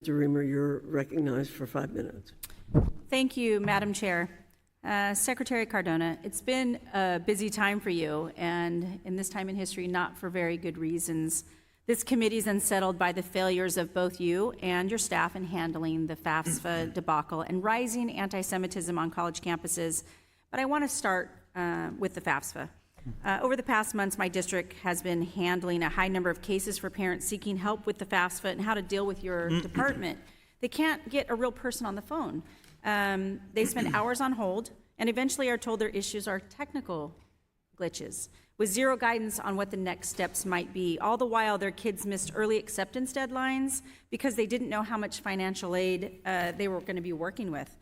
DeRemer, you're recognized for 5 minutes. Thank you, Madam Chair. Secretary Cardona, it's been a busy time for you, and in this time in history, not for very good reasons. This committee is unsettled by the failures of both you and your staff in handling the Fafsa debacle and rising anti-Semitism on college campuses. But I want to start with the Fafsa. Over the past months, my district has been handling a high number of cases for parents seeking help with the FAFSA and how to deal with your department. They can't get a real person on the phone. They spend hours on hold and eventually are told their issues are technical glitches with zero guidance on what the next steps might be. All the while, their kids missed early acceptance deadlines because they didn't know how much financial aid they were going to be working with.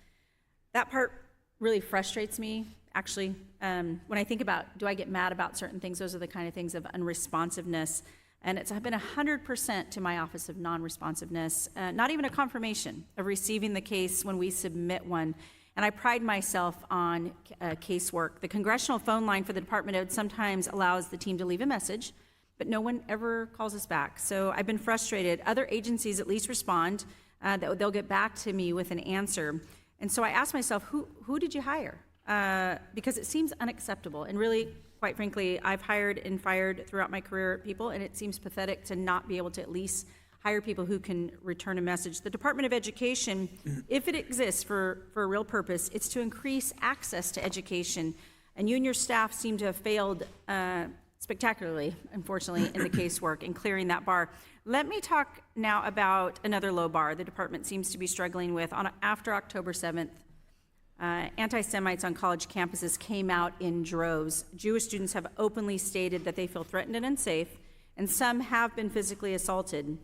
That part really frustrates me. Actually, when I think about, do I get mad about certain things, those are the kind of things of unresponsiveness. And it's been 100% to my Office of Non-Responsiveness, not even a confirmation of receiving the case when we submit one. And I pride myself on casework. The congressional phone line for the department sometimes allows the team to leave a message, but no one ever calls us back. So I've been frustrated. Other agencies at least respond, that they'll get back to me with an answer. And so I asked myself, who did you hire? Because it seems unacceptable. And really, quite frankly, I've hired and fired throughout my career people, and it seems pathetic to not be able to at least hire people who can return a message. The Department of Education, if it exists for a real purpose, it's to increase access to education. And you and your staff seem to have failed spectacularly, unfortunately, in the casework and clearing that bar. Let me talk now about another low bar the department seems to be struggling with. After October 7th, anti-Semites on college campuses came out in droves. Jewish students have openly stated that they feel threatened and unsafe, and some have been physically assaulted.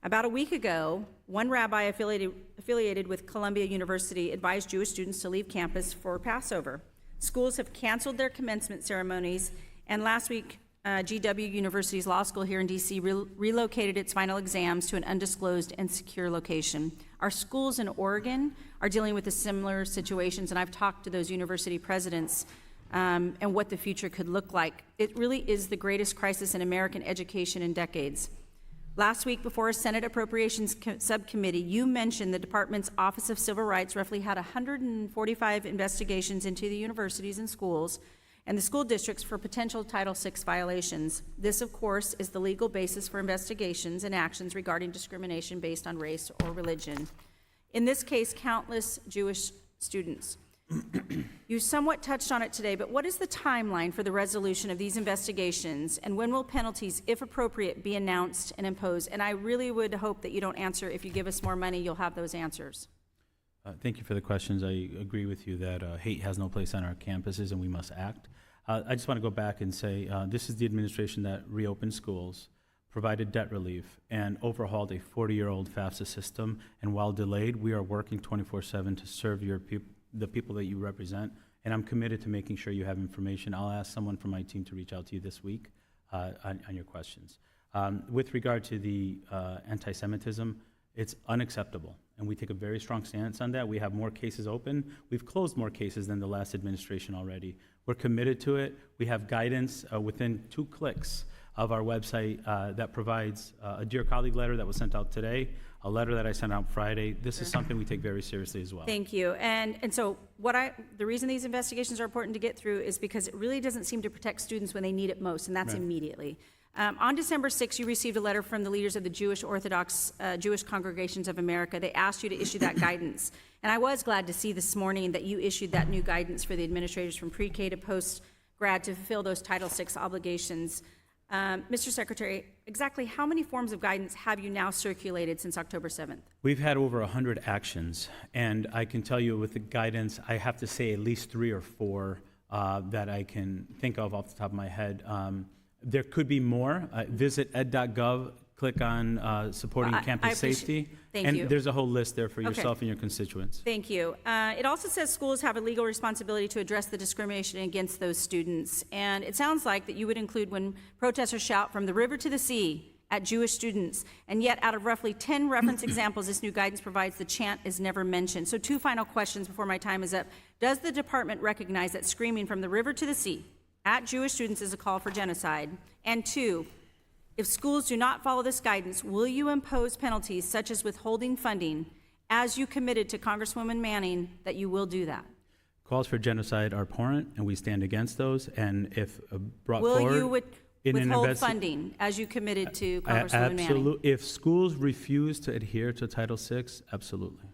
About a week ago, one rabbi affiliated with Columbia University advised Jewish students to leave campus for Passover. Schools have canceled their commencement ceremonies, and last week, GW University's law school here in DC relocated its final exams to an undisclosed and secure location. Our schools in Oregon are dealing with similar situations, and I've talked to those university presidents and what the future could look like. It really is the greatest crisis in American education in decades. Last week, before a Senate Appropriations Subcommittee, you mentioned the department's Office of Civil Rights roughly had 145 investigations into the universities and schools and the school districts for potential Title VI violations. This, of course, is the legal basis for investigations and actions regarding discrimination based on race or religion. In this case, countless Jewish students. You somewhat touched on it today, but what is the timeline for the resolution of these investigations, and when will penalties, if appropriate, be announced and imposed? And I really would hope that you don't answer, if you give us more money, you'll have those answers. Thank you for the questions. I agree with you that hate has no place on our campuses and we must act. I just want to go back and say this is the administration that reopened schools, provided debt relief, and overhauled a 40-year-old FAFSA system. And while delayed, we are working 24/7 to serve the people that you represent. And I'm committed to making sure you have information. I'll ask someone from my team to reach out to you this week on your questions. With regard to the anti-Semitism, it's unacceptable, and we take a very strong stance on that. We have more cases open. We've closed more cases than the last administration already. We're committed to it. We have guidance within 2 clicks of our website that provides a Dear Colleague letter that was sent out today, a letter that I sent out Friday. This is something we take very seriously as well. Thank you. And so the reason these investigations are important to get through is because it really doesn't seem to protect students when they need it most, and that's right. Immediately. On December 6th, you received a letter from the leaders of the Jewish Orthodox Jewish Congregations of America. They asked you to issue that guidance. And I was glad to see this morning that you issued that new guidance for the administrators from pre-K to post-grad to fulfill those Title VI obligations. Mr. Secretary, exactly how many forms of guidance have you now circulated since October 7th? We've had over 100 actions. And I can tell you with the guidance, I have to say at least 3 or 4 that I can think of off the top of my head. There could be more. Visit ed.gov, click on supporting campus safety. Thank you. There's a whole list there for yourself and your constituents. Thank you. It also says schools have a legal responsibility to address the discrimination against those students. And it sounds like that you would include when protesters shout from the river to the sea at Jewish students. And yet, out of roughly 10 reference examples this new guidance provides, the chant is never mentioned. So 2 final questions before my time is up. Does the department recognize that screaming from the river to the sea at Jewish students is a call for genocide? And 2, If schools do not follow this guidance, will you impose penalties such as withholding funding, as you committed to Congresswoman Manning that you will do that? Calls for genocide are abhorrent, and we stand against those. And if brought Will forward you in an withhold funding, as you committed to Congresswoman Manning? absolutely. If schools refuse to adhere to Title VI, absolutely.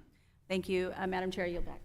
Thank you. Madam Chair, I yield back.